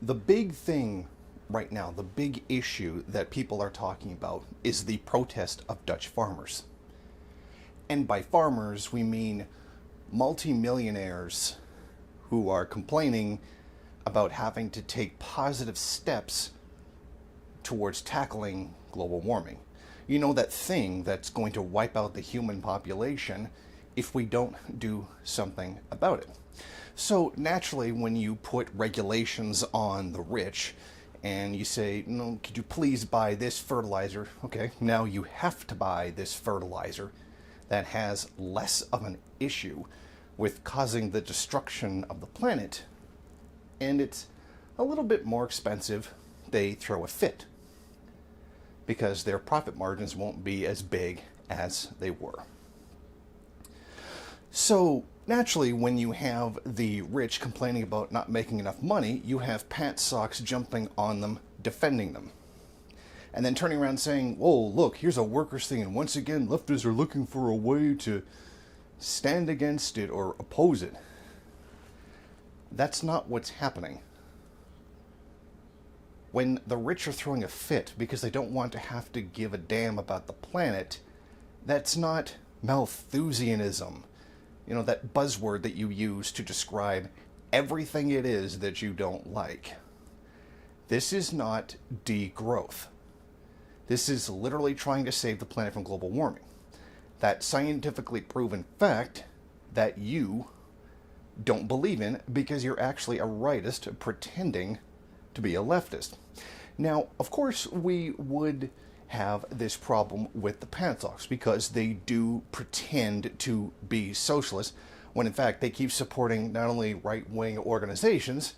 The big thing right now, the big issue that people are talking about is the protest of Dutch farmers. And by farmers, we mean multimillionaires who are complaining about having to take positive steps towards tackling global warming. You know, that thing that's going to wipe out the human population if we don't do something about it. So naturally, when you put regulations on the rich and you say, no, could you please buy this fertilizer? Okay, now you have to buy this fertilizer that has less of an issue with causing the destruction of the planet, and it's a little bit more expensive. They throw a fit because their profit margins won't be as big as they were. So naturally, when you have the rich complaining about not making enough money, you have pants socks jumping on them, defending them. And then turning around saying, whoa, look, here's a workers' thing, and once again, leftists are looking for a way to stand against it or oppose it. That's not what's happening. When the rich are throwing a fit because they don't want to have to give a damn about the planet, that's not Malthusianism. You know, that buzzword that you use to describe everything it is that you don't like. This is not degrowth. This is literally trying to save the planet from global warming. That scientifically proven fact that you don't believe in because you're actually a rightist pretending to be a leftist. Now, of course, we would have this problem with the Pantox because they do pretend to be socialists when in fact they keep supporting not only right-wing organizations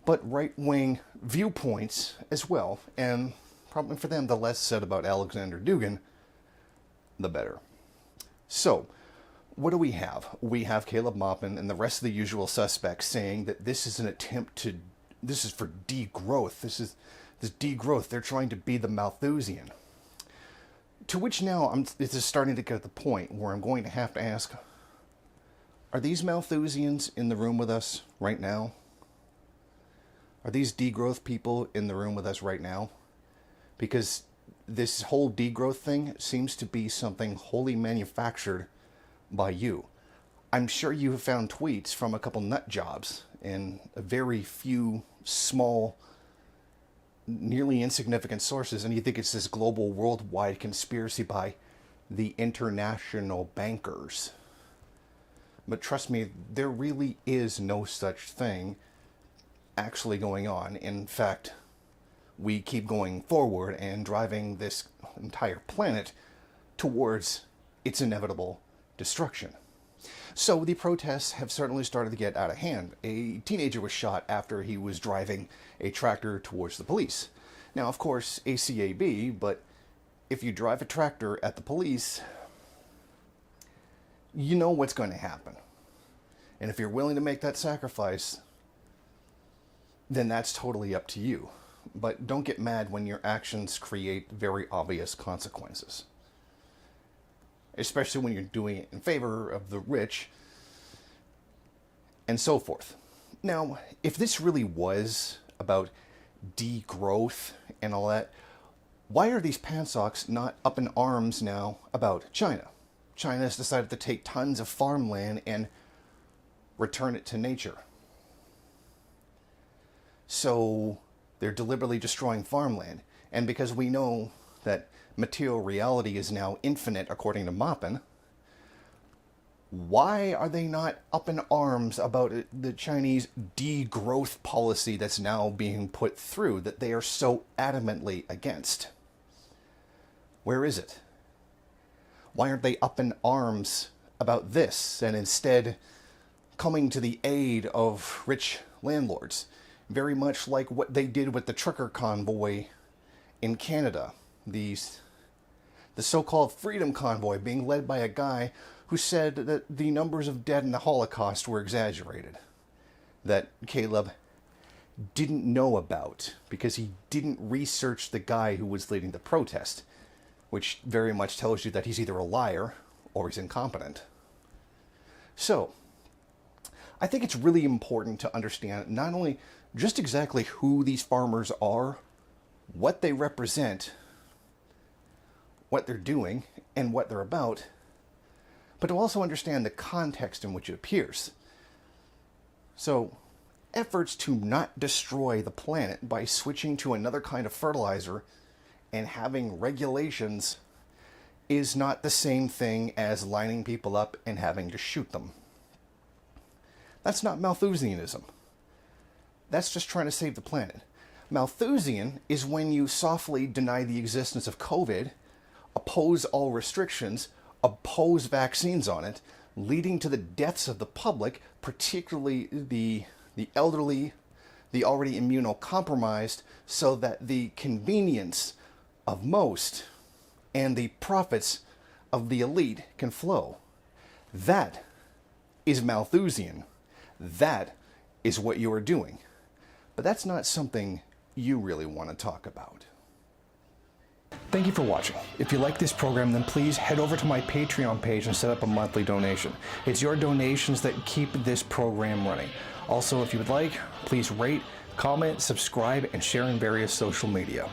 but right-wing viewpoints as well. And probably for them, the less said about Alexander Dugin, the better. So, what do we have? We have Caleb Maupin and the rest of the usual suspects saying that this is an attempt to, this is for degrowth. This degrowth. They're trying to be the Malthusian. To which now, this is starting to get to the point where I'm going to have to ask, are these Malthusians in the room with us right now? Are these degrowth people in the room with us right now? Because this whole degrowth thing seems to be something wholly manufactured by you. I'm sure you have found tweets from a couple nut jobs and a very few small, nearly insignificant sources, and you think it's this global, worldwide conspiracy by the international bankers. But trust me, there really is no such thing actually going on. In fact, we keep going forward and driving this entire planet towards its inevitable destruction. So the protests have certainly started to get out of hand. A teenager was shot after he was driving a tractor towards the police. Now, of course, ACAB, but if you drive a tractor at the police, you know what's going to happen. And if you're willing to make that sacrifice, then that's totally up to you. But don't get mad when your actions create very obvious consequences. Especially when you're doing it in favor of the rich, and so forth. Now, if this really was about degrowth and all that, why are these pantsocks not up in arms now about China? China has decided to take tons of farmland and return it to nature. So they're deliberately destroying farmland. And because we know that material reality is now infinite, according to Maupin, why are they not up in arms about the Chinese degrowth policy that's now being put through that they are so adamantly against? Where is it? Why aren't they up in arms about this and instead coming to the aid of rich landlords? Very much like what they did with the trucker convoy in Canada. The so-called Freedom Convoy being led by a guy who said that the numbers of dead in the Holocaust were exaggerated. That Caleb didn't know about because he didn't research the guy who was leading the protest, which very much tells you that he's either a liar or he's incompetent. So, I think it's really important to understand not only just exactly who these farmers are, what they represent, what they're doing, and what they're about, but to also understand the context in which it appears. So, efforts to not destroy the planet by switching to another kind of fertilizer and having regulations is not the same thing as lining people up and having to shoot them. That's not Malthusianism. That's just trying to save the planet. Malthusian is when you softly deny the existence of COVID, oppose all restrictions, oppose vaccines on it, leading to the deaths of the public, particularly the elderly, the already immunocompromised, so that the convenience of most and the profits of the elite can flow. That is Malthusian. That is what you are doing. But that's not something you really want to talk about. Thank you for watching. If you like this program, then please head over to my Patreon page and set up a monthly donation. It's your donations that keep this program running. Also, if you would like, please rate, comment, subscribe, and share in various social media.